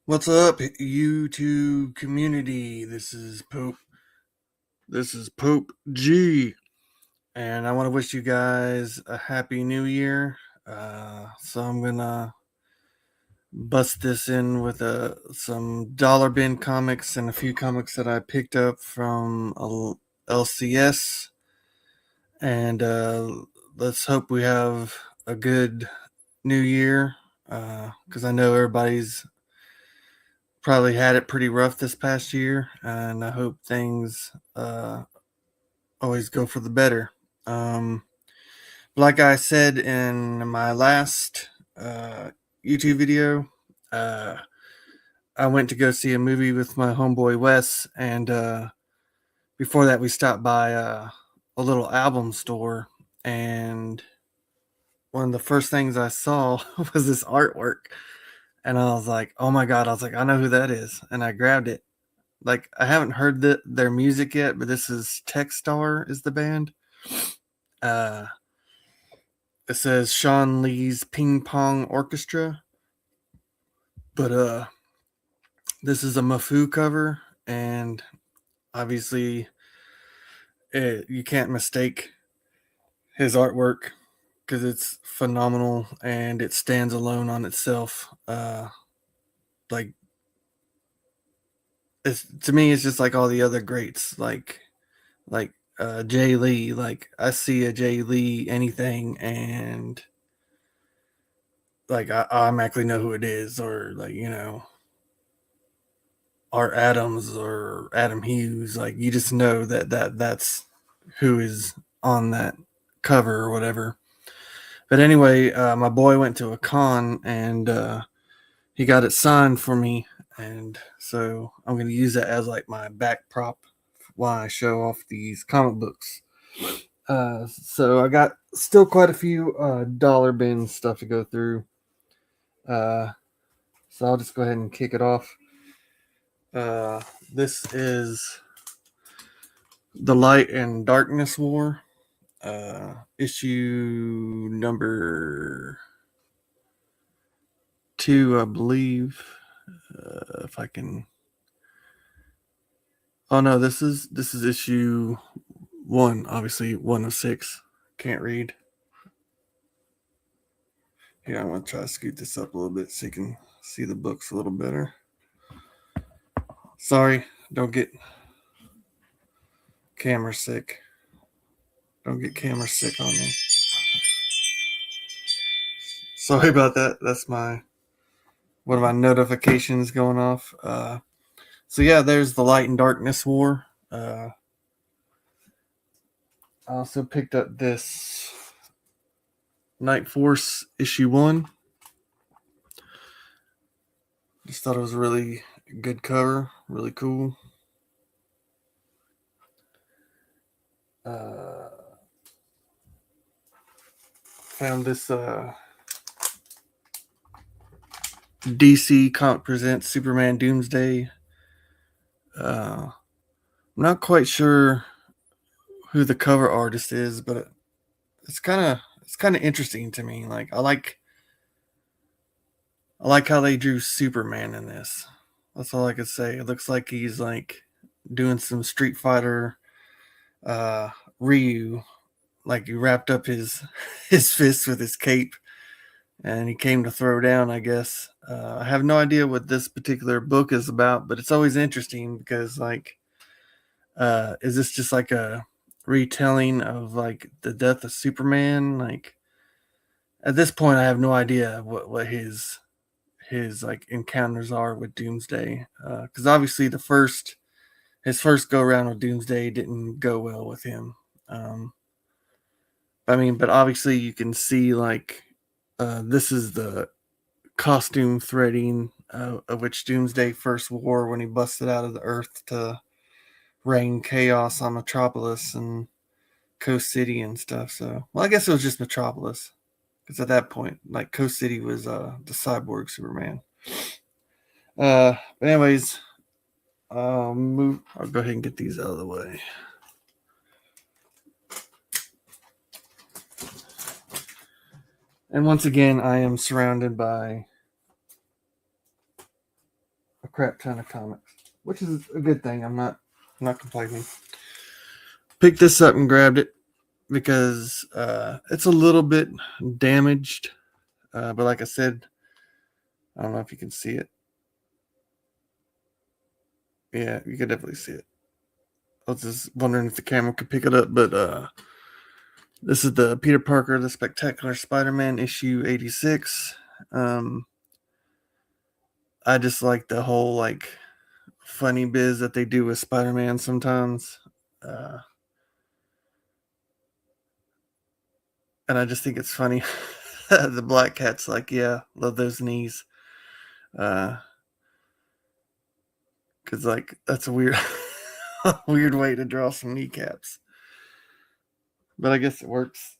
What's up, YouTube community? This is Pope G, and I want to wish you guys a happy new year. So I'm gonna bust this in with some dollar bin comics and a few comics that I picked up from LCS, and let's hope we have a good new year. Because I know everybody's probably had it pretty rough this past year, and I hope things always go for the better. Um, like I said in my last YouTube video, uh, I went to go see a movie with my homeboy Wes, and before that, we stopped by a little album store, and one of the first things I saw was this artwork, and I was like, "Oh my god!" I was like, "I know who that is," and I grabbed it. Like, I haven't heard their music yet, but this is Techstar is the band. Uh, it says Sean Lee's Ping Pong Orchestra, but this is a Mafu cover, and obviously, you can't mistake his artwork because it's phenomenal and it stands alone on itself. Like, to me, it's just like all the other greats, like Jay Lee. Like, I see a Jay Lee anything, and like I automatically know who it is, or like, Art Adams or Adam Hughes. Like, you just know that's who is on that cover or whatever. But anyway, my boy went to a con, and he got it signed for me, and so I'm going to use that as like my back prop while I show off these comic books. So I got still quite a few dollar bin stuff to go through. Uh, so I'll just go ahead and kick it off. This is The Light and Darkness War, issue number 2, I believe. If I can. Oh no, this is issue 1. Obviously, 1 of 6. Can't read. Here, I'm gonna try to scoot this up a little bit so you can see the books a little better. Sorry, don't get camera sick. Don't get camera sick on me. Sorry about that. That's one of my notifications going off. So yeah, there's the Light and Darkness War. I also picked up this Night Force issue 1. Just thought it was a really good cover, really cool. Found this DC Comic Presents Superman Doomsday. I'm not quite sure who the cover artist is, but it's kind of interesting to me. Like, I like how they drew Superman in this. That's all I could say. It looks like he's like doing some Street Fighter uh Ryu, like he wrapped up his his fist with his cape and he came to throw down, I guess. I have no idea what this particular book is about, but it's always interesting because, like, is this just like a retelling of like the death of Superman? Like, at this point, I have no idea what his like encounters are with Doomsday, because obviously his first go around with Doomsday didn't go well with him. Um, I mean, but obviously you can see, like, this is the costume threading of which Doomsday first wore when he busted out of the earth to rain chaos on Metropolis and Coast City and stuff. So, well, I guess it was just Metropolis, because at that point, like, Coast City was the cyborg Superman. But anyways, I'll go ahead and get these out of the way. And once again, I am surrounded by crap ton of comics, which is a good thing. I'm not complaining. Picked this up and grabbed it because it's a little bit damaged, but like I said, I don't know if you can see it. Yeah, you can definitely see it. I was just wondering if the camera could pick it up, but this is the Peter Parker, the Spectacular Spider-Man issue 86. I just like the whole like funny biz that they do with Spider-Man sometimes. And I just think it's funny. The Black Cat's like, yeah, love those knees. Because like that's a weird, weird way to draw some kneecaps. But I guess it works.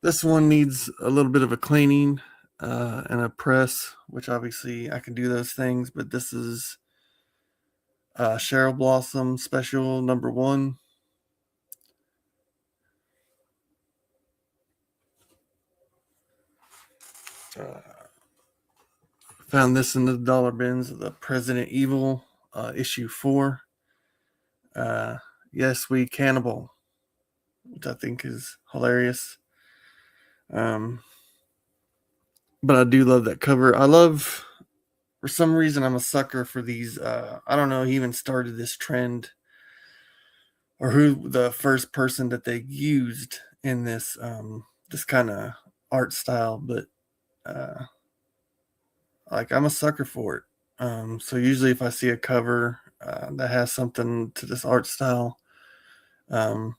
This one needs a little bit of a cleaning and a press, which obviously I can do those things. But this is Cheryl Blossom Special number 1. Found this in the dollar bins. The President Evil issue 4. Yes, we cannibal, which I think is hilarious. But I do love that cover. I love, for some reason, I'm a sucker for these. I don't know who even started this trend or who the first person that they used in this this kind of art style, but like I'm a sucker for it. So usually if I see a cover that has something to this art style, like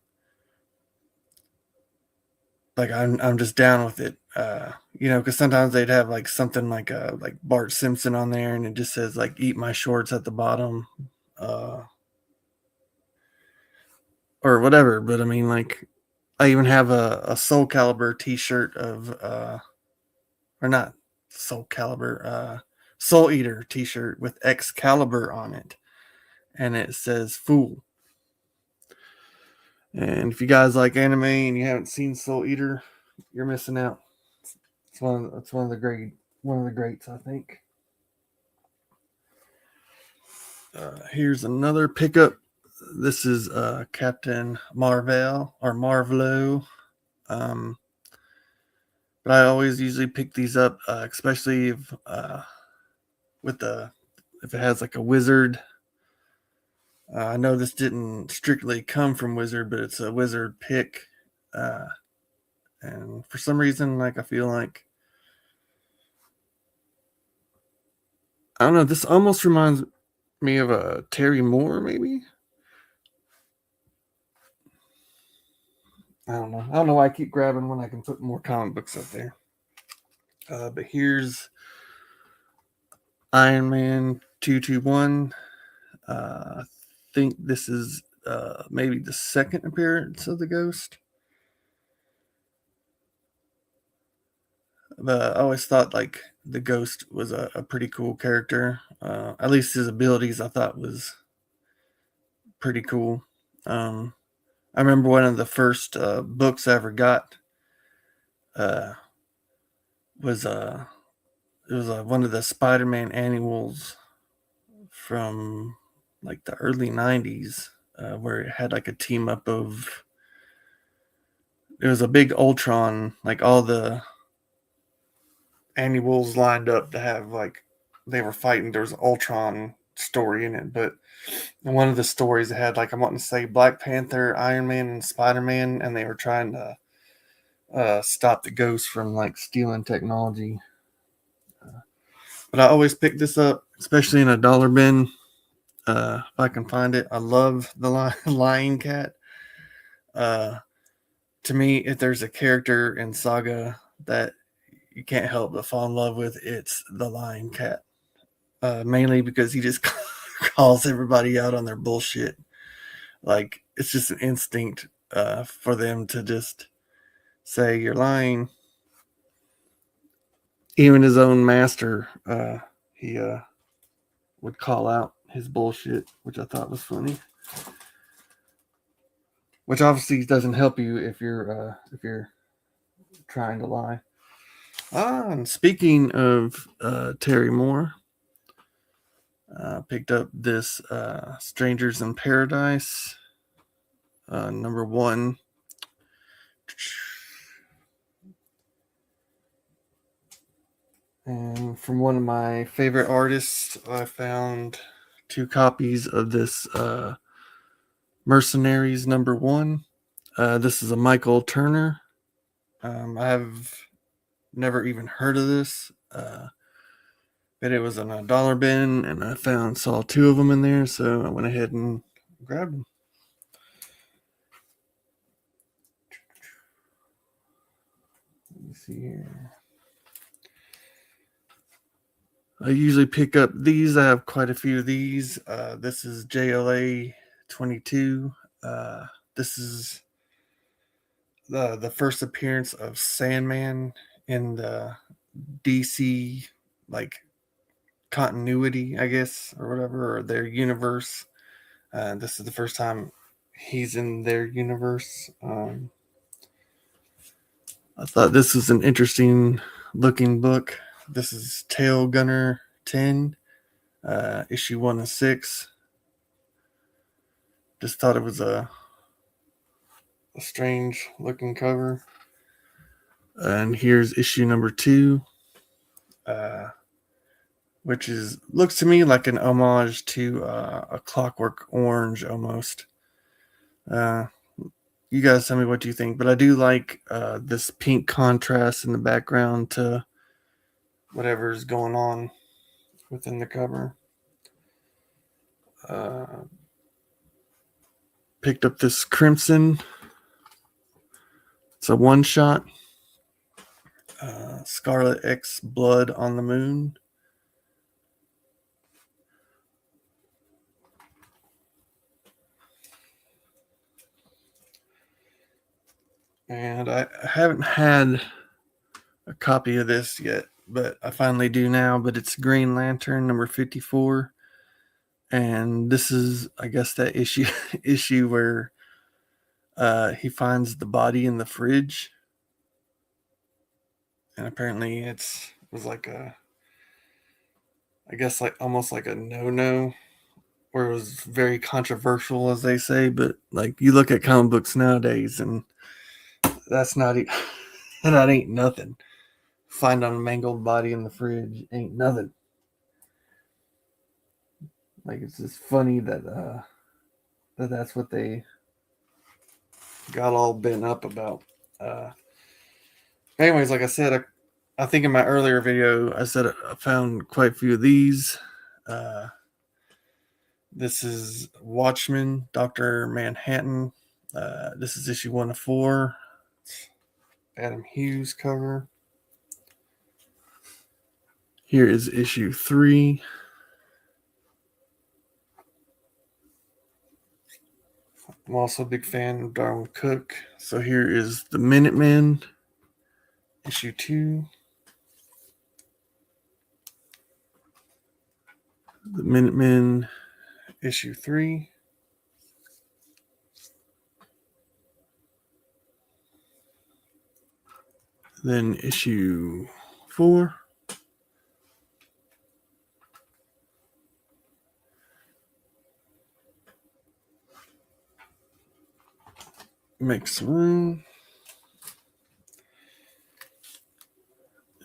I'm just down with it. Because sometimes they'd have like something like Bart Simpson on there, and it just says like "Eat my shorts" at the bottom, or whatever. But I mean, like, I even have a Soul Calibur T-shirt of, or not Soul Calibur, Soul Eater T-shirt with Excalibur on it, and it says "Fool." And if you guys like anime and you haven't seen Soul Eater, you're missing out. It's one of the greats, I think. Here's another pickup. This is Captain Marvel or Marvelo. But I always usually pick these up, especially if if it has like a wizard. I know this didn't strictly come from Wizard, but it's a Wizard pick. And for some reason, like I feel like, I don't know, this almost reminds me of a Terry Moore, maybe. I don't know. I don't know why I keep grabbing when I can put more comic books up there. But here's Iron Man 221. I think this is maybe the second appearance of the Ghost. But I always thought like the Ghost was a pretty cool character. At least his abilities I thought was pretty cool. I remember one of the first books I ever got uh, was it was one of the Spider-Man annuals from like the early '90s, where it had like a team up of. It was a big Ultron, like all the annuals lined up to have like they were fighting. There was an Ultron story in it, but in one of the stories it had like I want to say Black Panther, Iron Man, and Spider Man, and they were trying to stop the Ghost from like stealing technology. But I always pick this up, especially in a dollar bin. If I can find it, I love the Lion Cat. Uh, to me, if there's a character in Saga that you can't help but fall in love with, it's the Lion Cat. Mainly because he just calls everybody out on their bullshit. Like it's just an instinct for them to just say you're lying. Even his own master, he would call out his bullshit, which I thought was funny. Which obviously doesn't help you if you're trying to lie. And speaking of Terry Moore, picked up this Strangers in Paradise, number one. And from one of my favorite artists, I found 2 copies of this Mercenaries number one. This is a Michael Turner. I have never even heard of this, but it was in a dollar bin, and I saw 2 of them in there, so I went ahead and grabbed them. Let me see here. I usually pick up these. I have quite a few of these. This is JLA 22. This is the first appearance of Sandman in the DC like continuity, I guess, or whatever, or their universe. This is the first time he's in their universe. I thought this was an interesting looking book. This is Tail Gunner 10, issue 1 of 6. Just thought it was a strange looking cover. And here's issue number 2, which looks to me like an homage to a Clockwork Orange almost. You guys tell me what you think, but I do like this pink contrast in the background to whatever's going on within the cover. Picked up this Crimson. It's a one-shot. Scarlet X Blood on the Moon. And I haven't had a copy of this yet, but I finally do now. But it's Green Lantern number 54. And this is, I guess, that issue where he finds the body in the fridge. And apparently it was like I guess like almost like a no-no, where it was very controversial, as they say. But like you look at comic books nowadays, and that's not that ain't nothing. Find a mangled body in the fridge ain't nothing. Like it's just funny that that's what they got all bent up about. Anyways, like I said, I think in my earlier video I said I found quite a few of these. This is Watchmen, Dr. Manhattan. This is issue 1 of 4. Adam Hughes cover. Here is issue 3. I'm also a big fan of Darwin Cook. So here is the Minutemen, issue 2. The Minutemen, issue 3. Then issue 4. Make some room.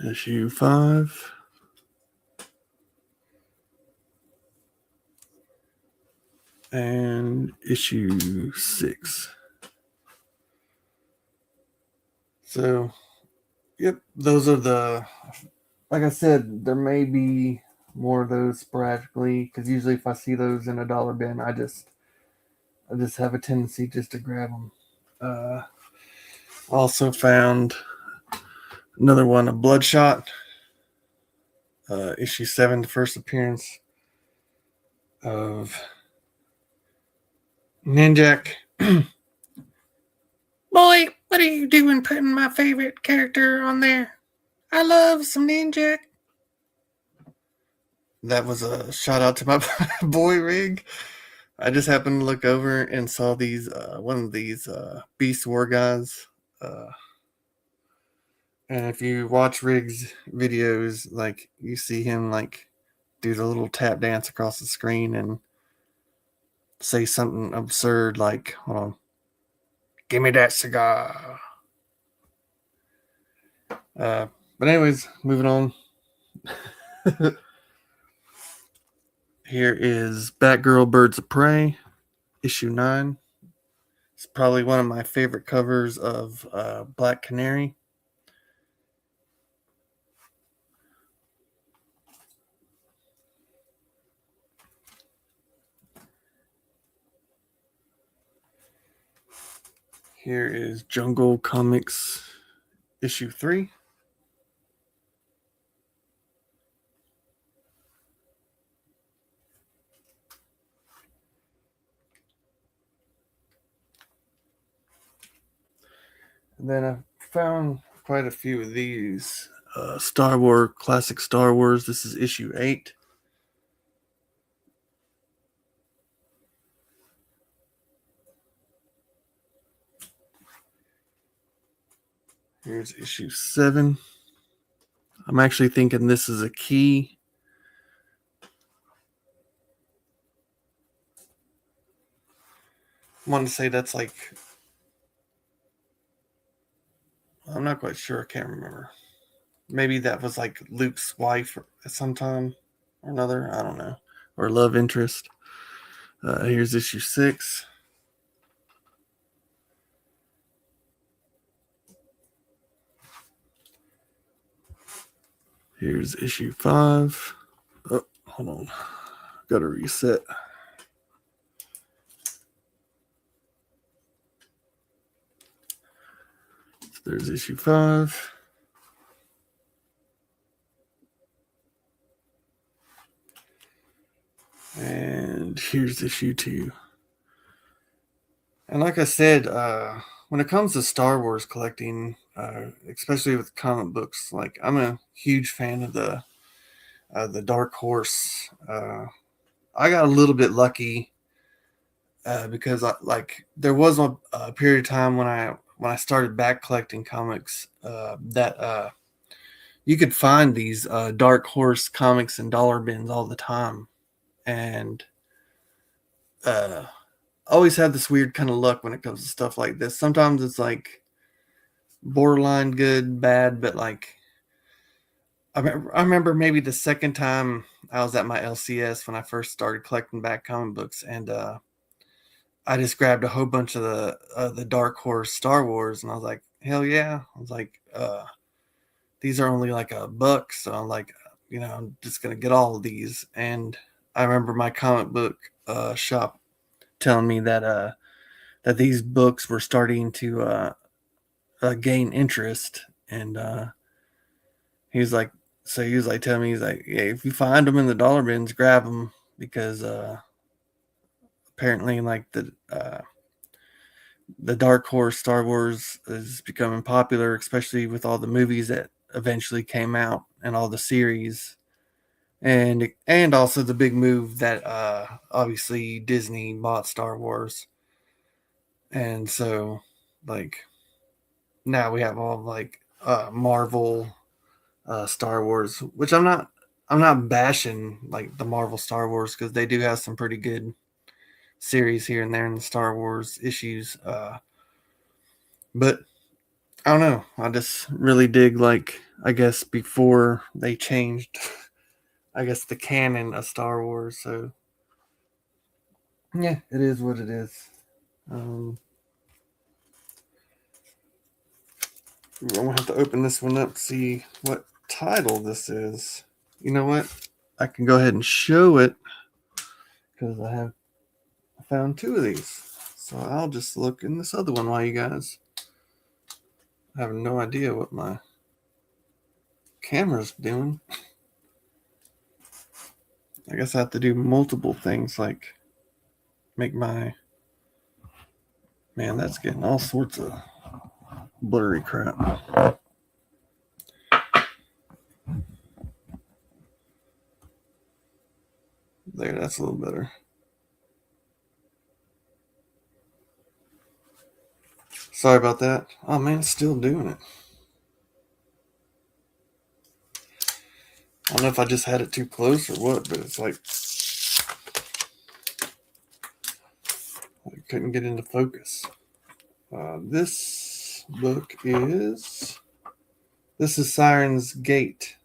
Issue 5. And issue 6. So, yep, those are like I said, there may be more of those sporadically, because usually if I see those in a dollar bin, I just have a tendency just to grab them. Also found another one, a Bloodshot, issue 7, the first appearance of Ninjak. Boy, what are you doing putting my favorite character on there? I love some Ninjak. That was a shout out to my boy Rig. I just happened to look over and saw one of these Beast War guys, and And if you watch Riggs videos, like you see him like do the little tap dance across the screen and say something absurd like, hold on, give me that cigar. But anyways, moving on. Here is Batgirl Birds of Prey, issue 9. It's probably one of my favorite covers of Black Canary. Here is Jungle Comics issue 3. And then I found quite a few of these. Star Wars, classic Star Wars. This is issue 8. Here's issue 7. I'm actually thinking this is a key. I want to say that's like, I'm not quite sure. I can't remember. Maybe that was like Luke's wife at some time or another. I don't know. Or love interest. Here's issue 6. Here's issue 5. Oh, hold on. Gotta reset. So there's issue 5. And here's issue 2. And like I said, when it comes to Star Wars collecting, especially with comic books, like I'm a huge fan of the Dark Horse. I got a little bit lucky because there was a period of time when I started back collecting comics that you could find these Dark Horse comics in dollar bins all the time, and uh, always had this weird kind of luck when it comes to stuff like this. Sometimes it's like borderline good, bad, but like I remember maybe the second time I was at my LCS when I first started collecting back comic books, and I just grabbed a whole bunch of the Dark Horse Star Wars, and I was like, hell yeah! I was like, these are only like $1, so I'm like, I'm just gonna get all of these. And I remember my comic book shop telling me that these books were starting to gain interest, and he was like telling me, he's like, yeah, if you find them in the dollar bins, grab them because apparently like the Dark Horse Star Wars is becoming popular, especially with all the movies that eventually came out and all the series, and also the big move that obviously Disney bought Star Wars, and so like now we have all like Marvel Star Wars, which I'm not bashing like the Marvel Star Wars because they do have some pretty good series here and there in the Star Wars issues. But I don't know. I just really dig like I guess before they changed, I guess the canon of Star Wars. So yeah, it is what it is. Um, I'm gonna have to open this one up, see what title this is. You know what? I can go ahead and show it because I found 2 of these. So I'll just look in this other one while you guys have no idea what my camera's doing. I guess I have to do multiple things like make my, man, that's getting all sorts of blurry crap. There, that's a little better. Sorry about that. Oh man, it's still doing it. don't know if I just had it too close or what, but it's like I couldn't get into focus. This book is Siren's Gate.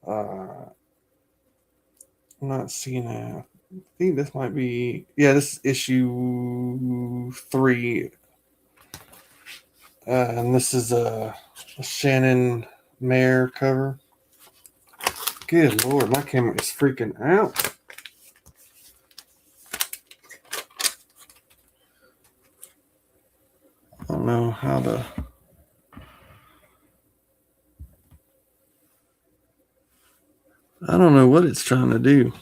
I'm not seeing a. I think this might be. Yeah, this is issue 3. And this is a Shannon Mayer cover. Good Lord, my camera is freaking out. I don't know how to. I don't know what it's trying to do.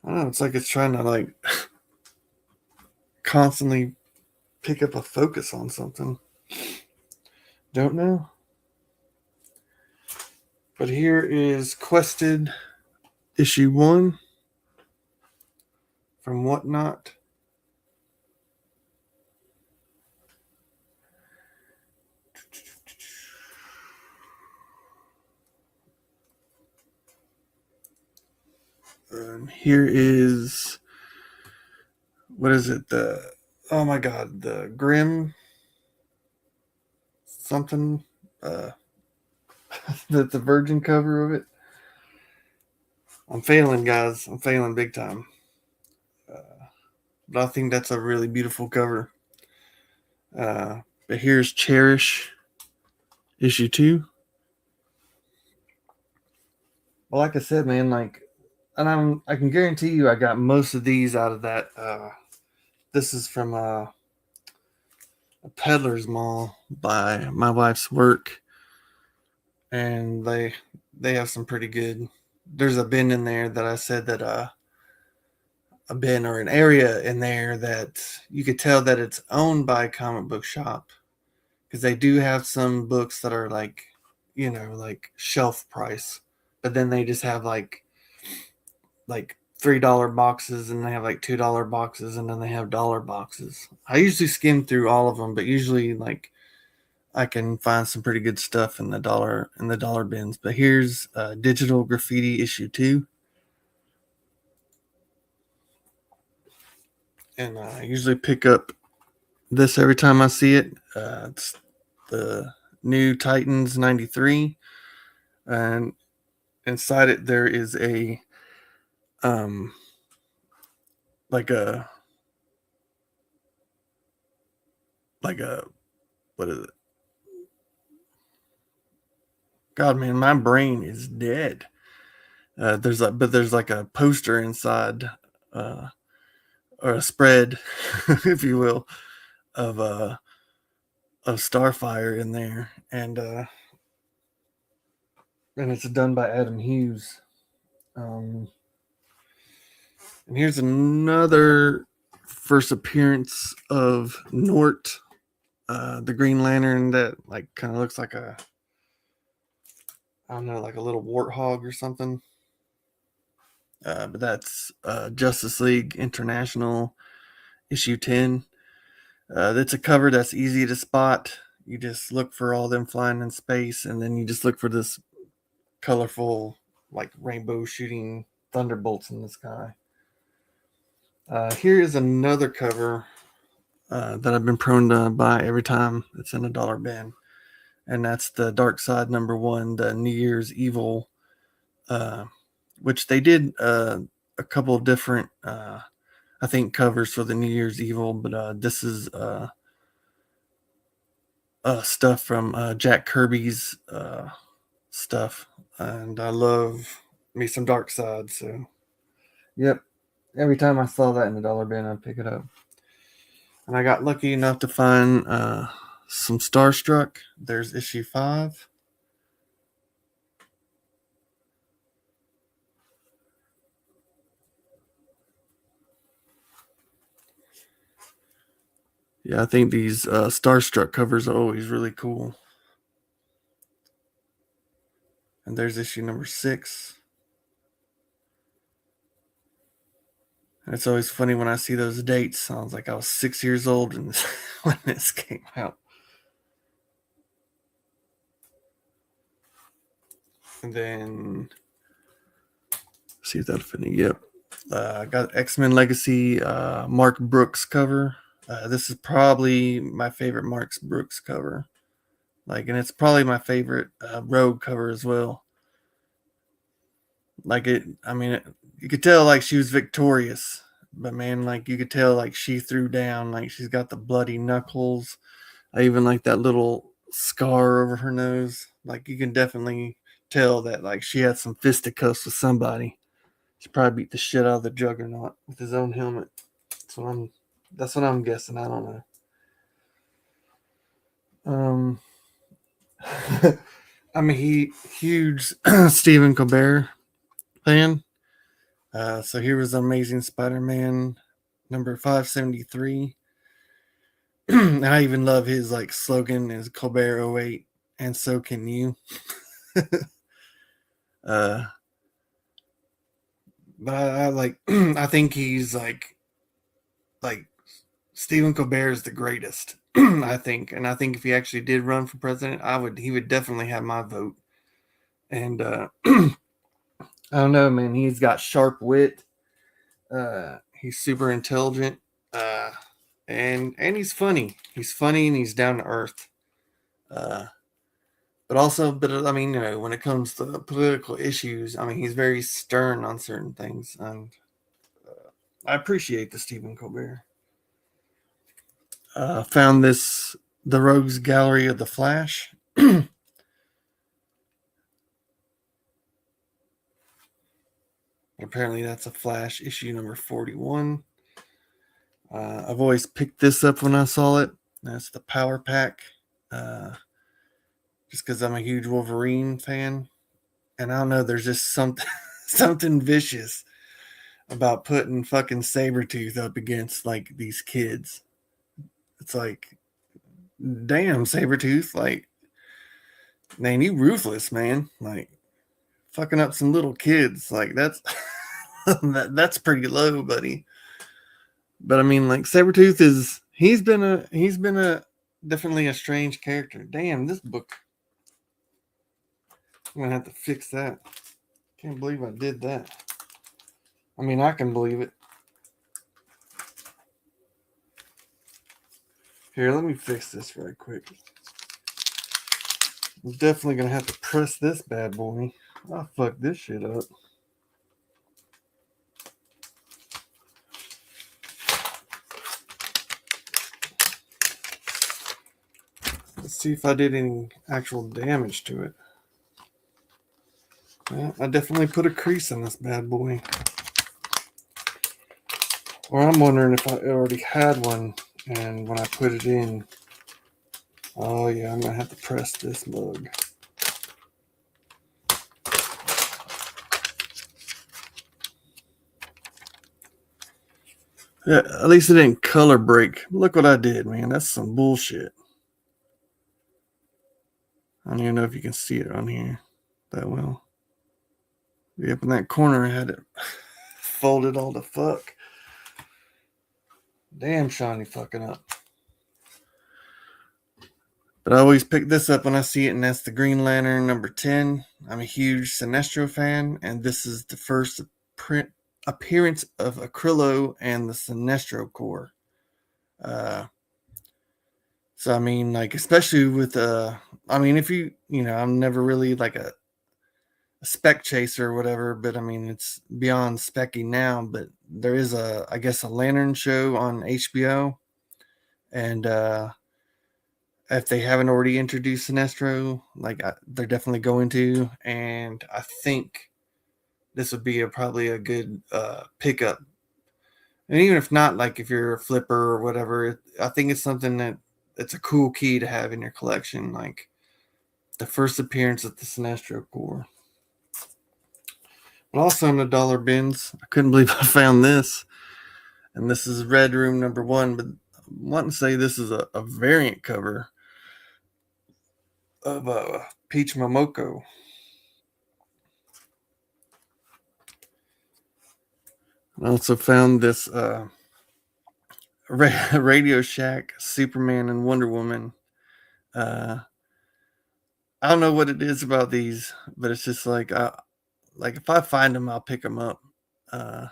I don't know. It's like it's trying to like constantly pick up a focus on something. Don't know. But here is Quested issue 1 from Whatnot. Here is, what is it? Oh my God, the Grim something. The Virgin cover of it. I'm failing, guys. I'm failing big time. But I think that's a really beautiful cover. But here's Cherish issue 2. Well, like I said, man, and I can guarantee you, I got most of these out of that. This is from a Peddler's Mall by my wife's work, and they have some pretty good. There's a bin in there that I said that a bin or an area in there that you could tell that it's owned by a comic book shop, because they do have some books that are like, like shelf price, but then they just have like $3 boxes, and they have like $2 boxes, and then they have dollar boxes. I usually skim through all of them, but usually like I can find some pretty good stuff in the dollar bins. But here's Digital Graffiti issue 2. And I usually pick up this every time I see it. It's the new Titans 93, and inside it there is a like a what is it? God, man, my brain is dead. There's like a poster inside, or a spread, if you will, of Starfire in there, and it's done by Adam Hughes. And here's another first appearance of Nort, the Green Lantern that like kind of looks like I don't know, like a little warthog or something. But that's Justice League International issue 10. It's a cover that's easy to spot. You just look for all them flying in space, and then you just look for this colorful, like rainbow shooting thunderbolts in the sky. Here is another cover that I've been prone to buy every time it's in a dollar bin, and that's the Dark Side #1, the New Year's Evil, which they did a couple of different, I think, covers for the New Year's Evil, but this is stuff from Jack Kirby's stuff, and I love me some Dark Side. So, yep, every time I saw that in the dollar bin, I'd pick it up. And I got lucky enough to find some Starstruck. There's issue 5. Yeah, I think these Starstruck covers are always really cool. And there's issue number 6. And it's always funny when I see those dates. Sounds like I was 6 years old when this came out. And then, see if that'll fit me. Yep. I got X-Men Legacy Mark Brooks cover. This is probably my favorite Mark Brooks cover. And it's probably my favorite Rogue cover as well. You could tell she was victorious, but man, you could tell she threw down. She's got the bloody knuckles. I even like that little scar over her nose. You can definitely tell that she had some fisticuffs with somebody. She probably beat the shit out of the Juggernaut with his own helmet. That's what I'm guessing. I don't know. I'm a huge Stephen Colbert fan. So here was Amazing Spider-Man number 573. And I even love his slogan is Colbert 08, and so can you. But I I think he's like Stephen Colbert is the greatest. I think, and I think if he actually did run for president, he would definitely have my vote. And I don't know, man. He's got sharp wit. He's super intelligent, and he's funny. He's funny and he's down to earth. But I mean, when it comes to political issues, I mean, he's very stern on certain things, and I appreciate the Stephen Colbert. Found the Rogues Gallery of the Flash. Apparently, that's a Flash issue number 41. I've always picked this up when I saw it. That's the Power Pack. Just because I'm a huge Wolverine fan. And I don't know, there's just something vicious about putting fucking Sabretooth up against these kids. It's damn, Sabretooth, man, you ruthless, man. Fucking up some little kids. That's that's pretty low, buddy. But I mean, Sabretooth he's been a definitely a strange character. Damn, this book. I'm gonna have to fix that. Can't believe I did that. I mean, I can believe it. Here, let me fix this right quick. I'm definitely gonna have to press this bad boy. I'll fuck this shit up. Let's see if I did any actual damage to it. Well, I definitely put a crease in this bad boy. Or I'm wondering if I already had one, and when I put it in, oh yeah, I'm gonna have to press this mug. Yeah, at least it didn't color break. Look what I did, man. That's some bullshit. I don't even know if you can see it on here that well. Yep, in that corner I had it folded all the fuck. Damn, Shawnee fucking up. But I always pick this up when I see it, and that's the Green Lantern number 10. I'm a huge Sinestro fan, and this is the first appearance of Acrylo and the Sinestro Corps. So I mean, especially with I mean, if I'm never really a spec chaser or whatever, but I mean, it's beyond specky now. But there is I guess a Lantern show on HBO, and if they haven't already introduced Sinestro, they're definitely going to, and I think this would be probably a good pickup. And even if not, if you're a flipper or whatever, I think it's something that it's a cool key to have in your collection, the first appearance of the Sinestro Corps. But also in the dollar bins, I couldn't believe I found this. And this is Red Room number 1, but I want to say this is a variant cover of Peach Momoko. I also found this Radio Shack Superman and Wonder Woman. Uh, I don't know what it is about these, but it's just like if I find them, I'll pick them up. Uh,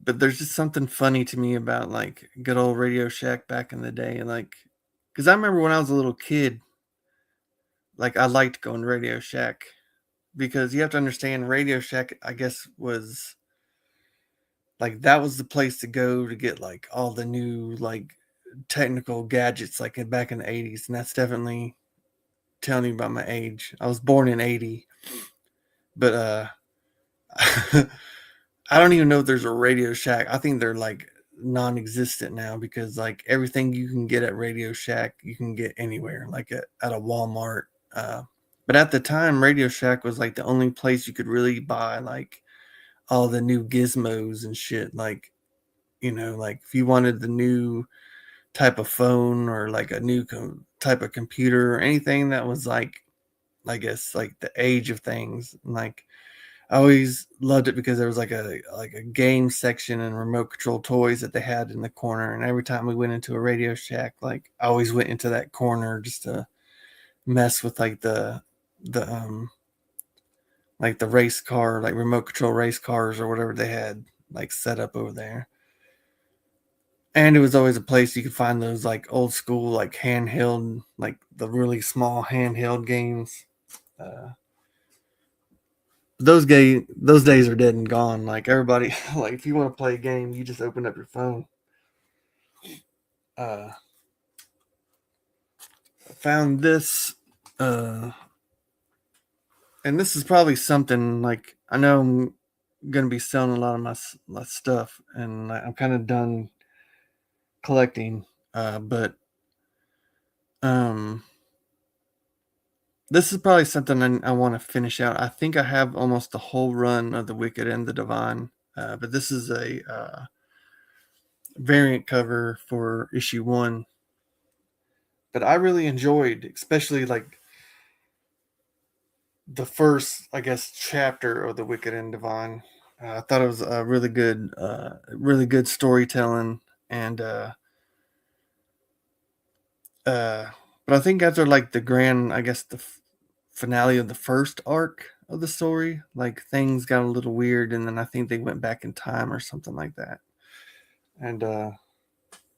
but there's just something funny to me about like good old Radio Shack back in the day, like because I remember when I was a little kid, like I liked going to Radio Shack because you have to understand Radio Shack, I guess, was like that was the place to go to get like all the new like technical gadgets like back in the 80s, and that's definitely telling you about my age. I was born in 80, but I don't even know if there's a Radio Shack. I think they're like non-existent now because like everything you can get at Radio Shack, you can get anywhere, like at a Walmart. But at the time, Radio Shack was like the only place you could really buy like all the new gizmos and shit. Like, like if you wanted the new type of phone or like a new type of computer or anything that was like, I guess, like the age of things. Like I always loved it because there was like a game section and remote control toys that they had in the corner. And every time we went into a Radio Shack, like I always went into that corner just to mess with the like the race car, like remote control race cars or whatever they had like set up over there. And it was always a place you could find those like old school, like handheld, like the really small handheld games. Uh, those days are dead and gone. Like everybody, like if you want to play a game, you just open up your phone. Uh, I found this, uh, and this is probably something like I know I'm gonna be selling a lot of my stuff, and I'm kind of done collecting. But um, this is probably something I want to finish out. I think I have almost the whole run of the Wicked and the Divine, but this is a variant cover for issue 1. But I really enjoyed, especially like the first, I guess, chapter of the Wicked and Divine. I thought it was a really good storytelling, and uh, but I think after like the grand, I guess the finale of the first arc of the story, like things got a little weird, and then I think they went back in time or something like that. And I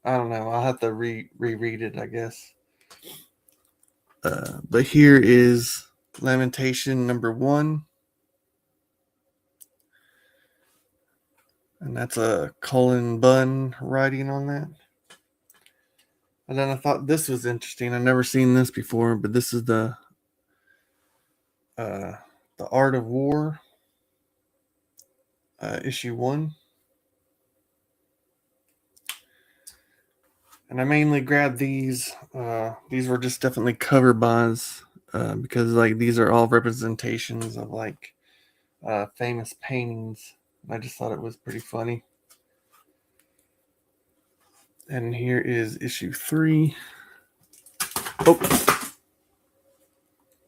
don't know. I'll have to reread it, I guess. But here is Lamentation number 1, and that's a Cullen Bunn writing on that. And then I thought this was interesting. I've never seen this before, but this is uh, the Art of War, issue 1. And I mainly grabbed these. These were just definitely cover buys because like these are all representations of like famous paintings. I just thought it was pretty funny. And here is issue 3. Oh,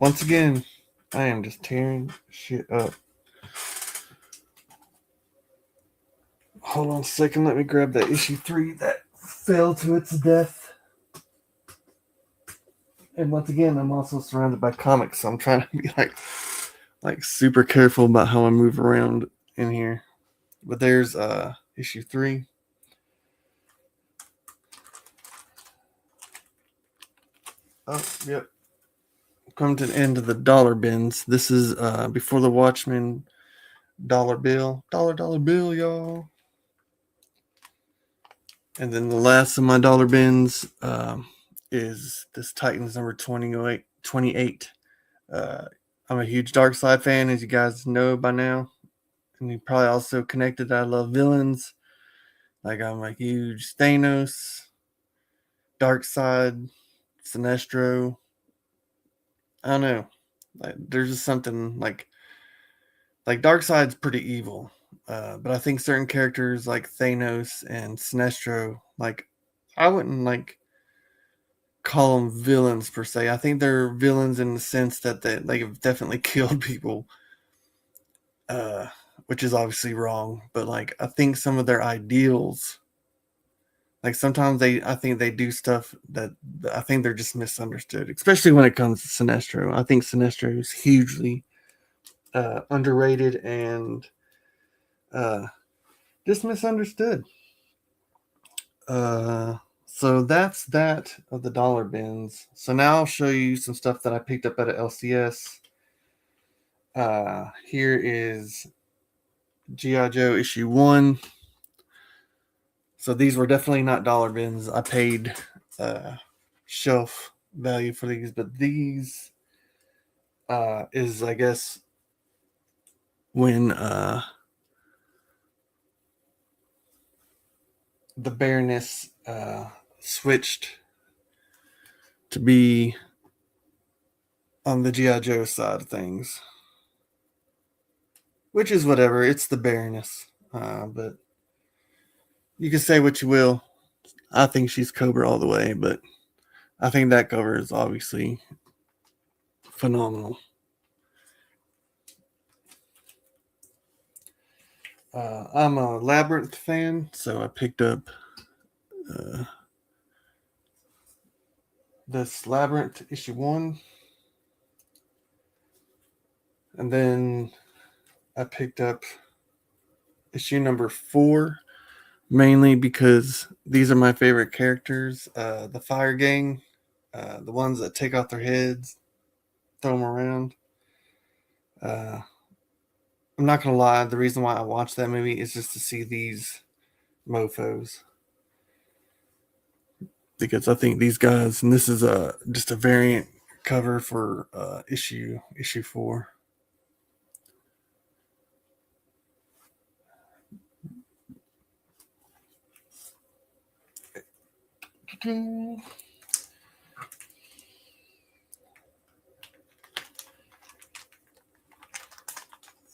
once again, I am just tearing shit up. Hold on a second. Let me grab that issue 3 that fell to its death. And once again, I'm also surrounded by comics, so I'm trying to be like super careful about how I move around in here. But there's issue 3. Oh, yep. Come to the end of the dollar bins. This is Before the Watchmen dollar bill. Dollar bill, y'all. And then the last of my dollar bins is this Titans number 28. I'm a huge Dark Side fan, as you guys know by now. And you probably also connected that I love villains. Like I'm a huge Thanos, Dark Side, Sinestro. I don't know. Like there's just something like Darkseid's pretty evil, but I think certain characters like Thanos and Sinestro, like I wouldn't like call them villains per se. I think they're villains in the sense that they have definitely killed people, uh, which is obviously wrong. But like, I think some of their ideals, like sometimes I think they do stuff that I think they're just misunderstood, especially when it comes to Sinestro. I think Sinestro is hugely underrated and uh, just misunderstood. Uh, so that's that of the dollar bins. So now I'll show you some stuff that I picked up at a LCS. Here is G.I. Joe issue 1. So these were definitely not dollar bins. I paid shelf value for these, but these is, I guess, when the Baroness switched to be on the G.I. Joe side of things, which is whatever. It's the Baroness, but you can say what you will. I think she's Cobra all the way, but I think that cover is obviously phenomenal. I'm a Labyrinth fan, so I picked up this Labyrinth issue 1, and then I picked up issue number 4, mainly because these are my favorite characters. The Fire Gang, the ones that take off their heads, throw them around. I'm not gonna lie, the reason why I watched that movie is just to see these mofos, because I think these guys, and this is just a variant cover for issue 4.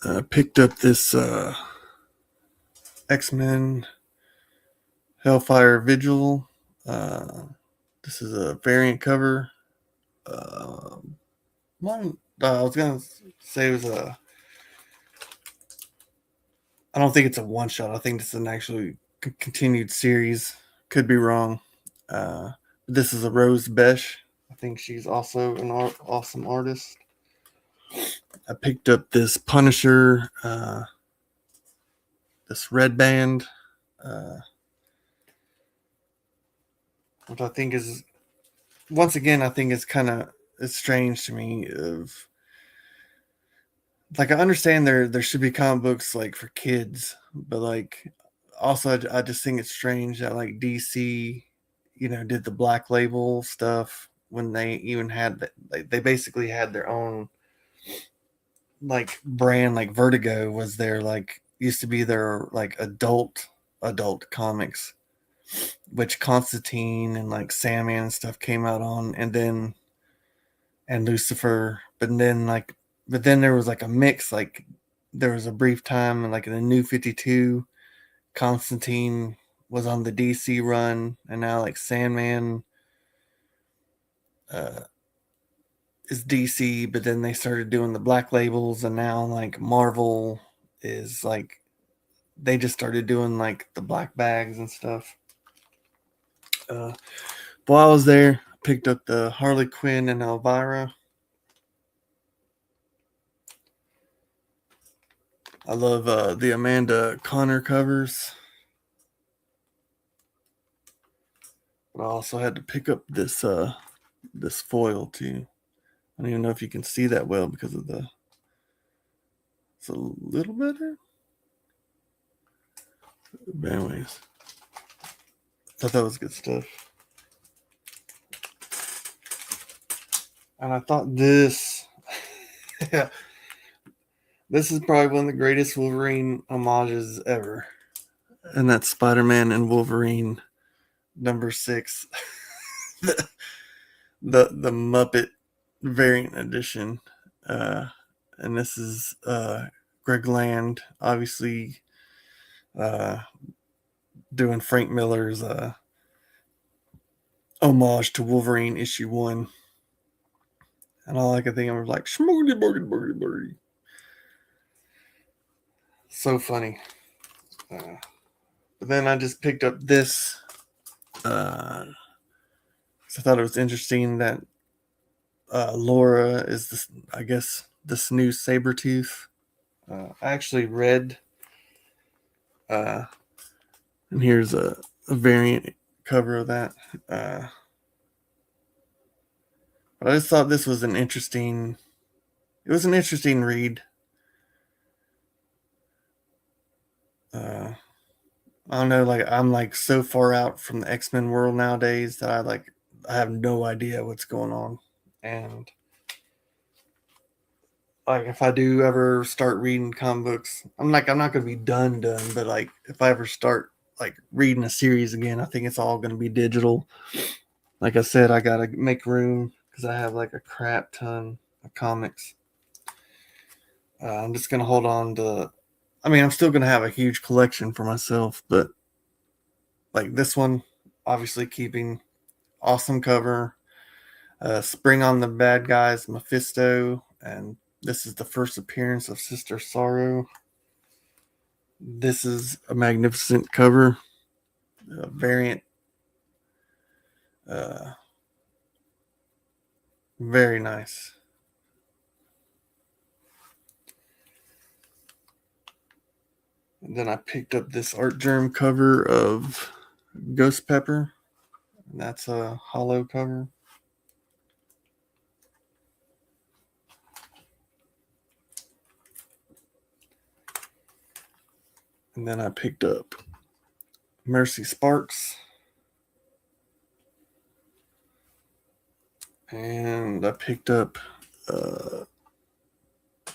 I picked up this X-Men Hellfire Vigil. This is a variant cover. I was gonna say it was a. I don't think it's a one shot. I think it's an actually continued series. Could be wrong. This is a Rose Besh. I think she's also an awesome artist. I picked up this Punisher, this Red Band, uh, which I think is, once again, I think it's strange to me. Of like, I understand there should be comic books like for kids, but like also I just think it's strange that like DC, did the Black Label stuff when they even had like they basically had their own like brand. Like Vertigo was their like used to be their like adult comics, which Constantine and like Sandman and stuff came out on, and Lucifer. But then there was like a mix. Like there was a brief time, and like in the New 52, Constantine was on the DC run, and now like Sandman uh, is DC. But then they started doing the Black Labels, and now like Marvel is like they just started doing like the black bags and stuff. While I was there, I picked up the Harley Quinn and Elvira. I love the Amanda Connor covers. But I also had to pick up this foil too. I don't even know if you can see that well because of the. It's a little better. But anyways, thought that was good stuff. And I thought this, yeah, this is probably one of the greatest Wolverine homages ever, and that's Spider-Man and Wolverine number 6, the Muppet variant edition, and this is Greg Land, obviously doing Frank Miller's homage to Wolverine issue 1. And all I could think of was like, shmoogity boogity boogity boogity. So funny. But then I just picked up this. I thought it was interesting that Laura is this, I guess, this new Sabretooth. I actually read, and here's a variant cover of that. But I just thought this was an interesting. It was an interesting read. I don't know, like I'm like so far out from the X-Men world nowadays that I have no idea what's going on, and like if I do ever start reading comic books, I'm not gonna be done, but like if I ever start like reading a series again, I think it's all gonna be digital. Like I said, I gotta make room because I have like a crap ton of comics. I'm just gonna hold on to. I mean, I'm still gonna have a huge collection for myself, but like this one, obviously keeping awesome cover. Spring on the Bad Guys, Mephisto, and this is the first appearance of Sister Sorrow. This is a magnificent cover, variant, uh, very nice. And then I picked up this Art Germ cover of Ghost Pepper, and that's a hollow cover. And then I picked up Mercy Sparks. And I picked up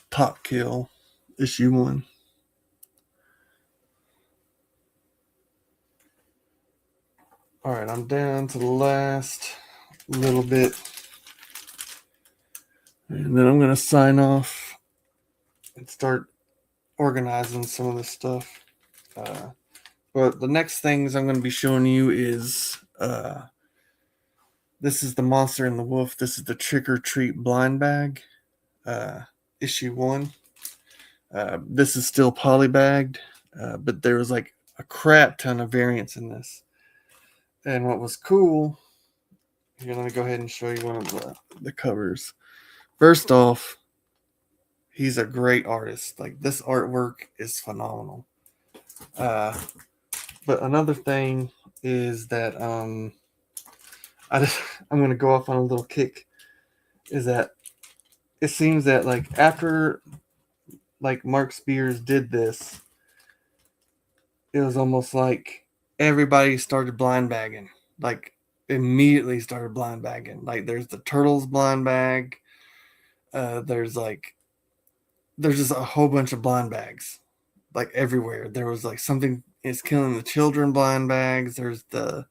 Top Kill, issue 1. Alright, I'm down to the last little bit. And then I'm going to sign off and start organizing some of this stuff. But the next things I'm going to be showing you is this is the Monster and the Wolf. This is the Trick or Treat blind bag, issue 1. This is still polybagged, but there was like a crap ton of variants in this. And what was cool, here, let me go ahead and show you one of the covers. First off, he's a great artist. Like this artwork is phenomenal. But another thing is that I'm going to go off on a little kick. Is that it seems that like after like Mark Spears did this, it was almost like everybody started blind bagging. Like immediately started blind bagging. Like there's the Turtles blind bag. There's just a whole bunch of blind bags, like everywhere. There was like Something is Killing the Children blind bags. There's the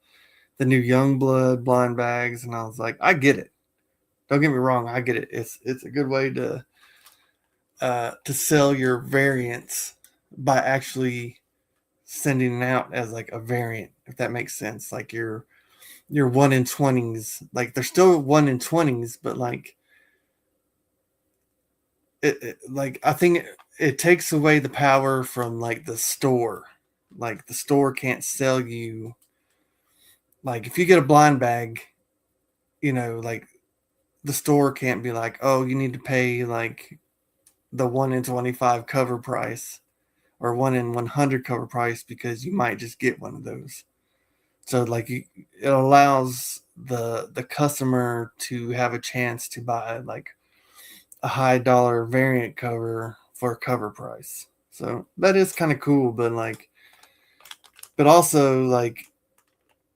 new Youngblood blind bags, and I was like, I get it. Don't get me wrong, I get it. It's a good way to sell your variants by actually sending it out as like a variant, if that makes sense. Like your 1 in 20s, like they're still 1 in 20s, but like like I think it takes away the power from like the store. Like the store can't sell you, like if you get a blind bag, like the store can't be like, oh, you need to pay like the 1 in 25 cover price or 1 in 100 cover price because you might just get one of those. So like it allows the customer to have a chance to buy like a high dollar variant cover for a cover price. So that is kind of cool, but also like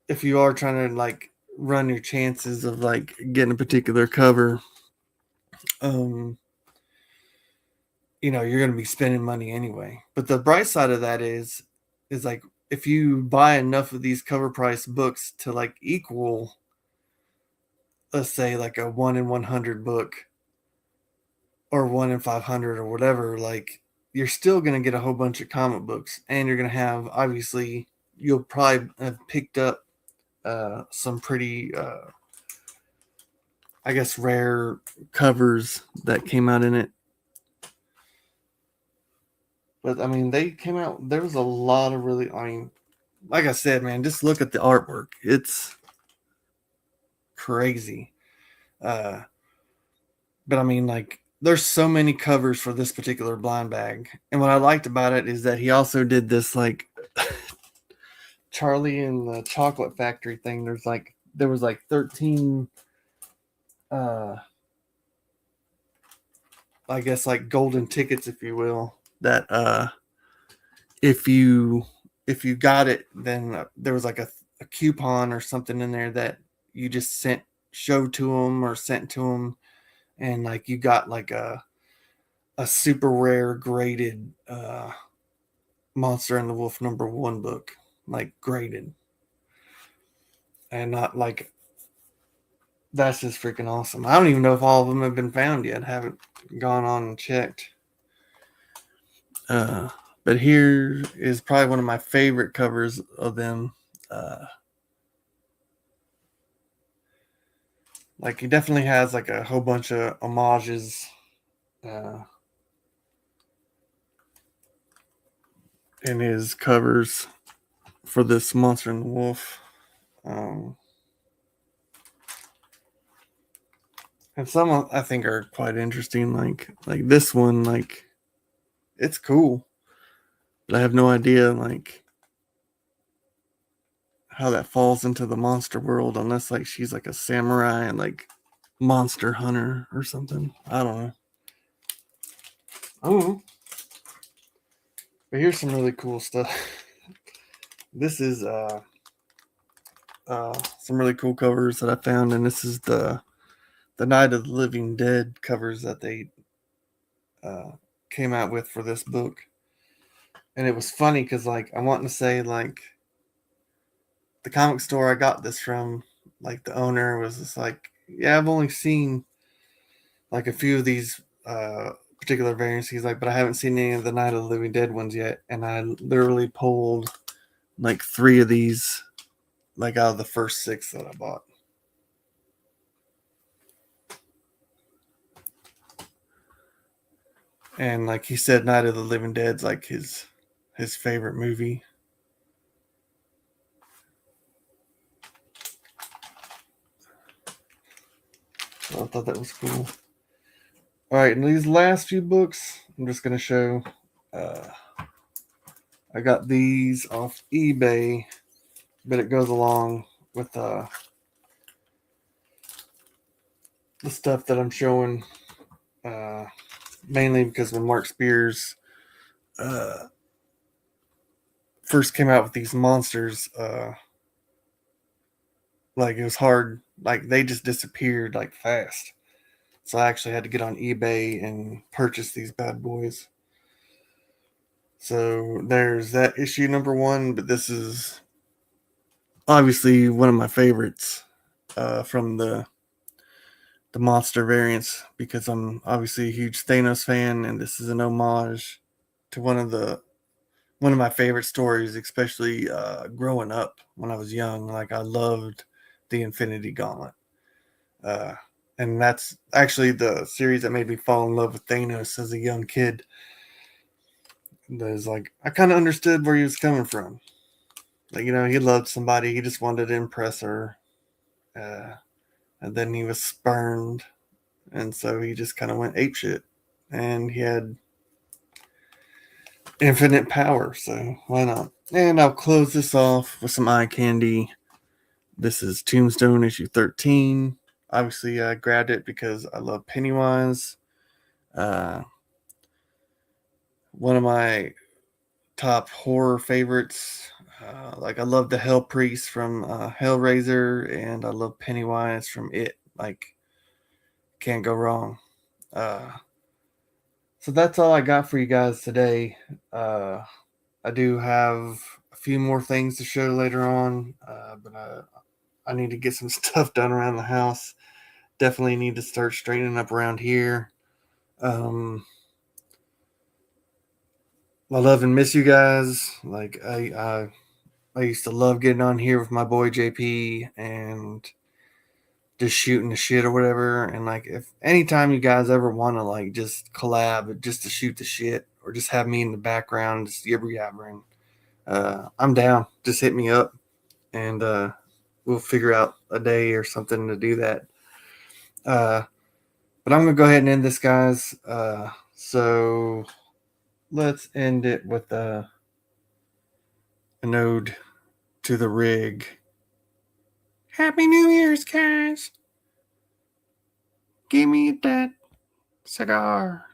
if you are trying to like run your chances of like getting a particular cover, you're going to be spending money anyway. But the bright side of that is like if you buy enough of these cover price books to like equal, let's say like a 1 in 100 book or 1 in 500 or whatever, like you're still going to get a whole bunch of comic books, and you're going to have, obviously, you'll probably have picked up some pretty, I guess, rare covers that came out in it. But I mean, they came out. There was a lot of really. I mean, like I said, man, just look at the artwork. It's crazy. Uh, but I mean, like, there's so many covers for this particular blind bag, and what I liked about it is that he also did this like Charlie and the Chocolate Factory thing. There was like 13 uh I guess like golden tickets, if you will, that if you if you got it, then there was like a coupon or something in there that you just showed to them or sent to them, and like you got like a super rare graded Monster and the Wolf #1 book, like graded, and not like that's just freaking awesome. I don't even know if all of them have been found yet. I haven't gone on and checked. Uh, but here is probably one of my favorite covers of them. Like he definitely has like a whole bunch of homages uh, in his covers for this Monster and the Wolf. Um, and some I think are quite interesting. Like this one, like it's cool, but I have no idea like how that falls into the monster world unless like she's like a samurai and like monster hunter or something. I don't know. Oh, but here's some really cool stuff. This is some really cool covers that I found, and this is the Night of the Living Dead covers that they uh, came out with for this book. And it was funny because like I want to say like the comic store I got this from, like the owner was just like, yeah, I've only seen like a few of these particular variants. He's like, but I haven't seen any of the Night of the Living Dead ones yet. And I literally pulled like 3 of these, like out of the first 6 that I bought. And like he said, Night of the Living Dead's like his favorite movie. So I thought that was cool. All right, in these last few books, I'm just gonna show. Uh, I got these off eBay, but it goes along with the stuff that I'm showing. Uh, Mainly because when Mark Spears uh, first came out with these monsters, like it was hard. Like they just disappeared like fast. So I actually had to get on eBay and purchase these bad boys. So there's that issue #1, but this is obviously one of my favorites from the monster variants because I'm obviously a huge Thanos fan, and this is an homage to one of my favorite stories, especially growing up when I was young. Like I loved the Infinity Gauntlet. Uh, and that's actually the series that made me fall in love with Thanos as a young kid. There's like I kind of understood where he was coming from. Like he loved somebody, he just wanted to impress her, uh, and then he was spurned, and so he just kind of went apeshit, and he had infinite power. So why not? And I'll close this off with some eye candy. This is Tombstone issue 13. Obviously, I grabbed it because I love Pennywise. Uh, One of my top horror favorites. Like I love the Hell Priest from Hellraiser, and I love Pennywise from It. Like can't go wrong. Uh, so that's all I got for you guys today. I do have a few more things to show later on, but I need to get some stuff done around the house. Definitely need to start straightening up around here. I love and miss you guys. Like I used to love getting on here with my boy JP, and just shooting the shit or whatever. And like, if anytime you guys ever want to like just collab just to shoot the shit or just have me in the background just yibber yabbering, I'm down. Just hit me up and we'll figure out a day or something to do that. But I'm gonna go ahead and end this, guys. So let's end it with an ode to the rig. Happy New Year's, guys. Give me that cigar.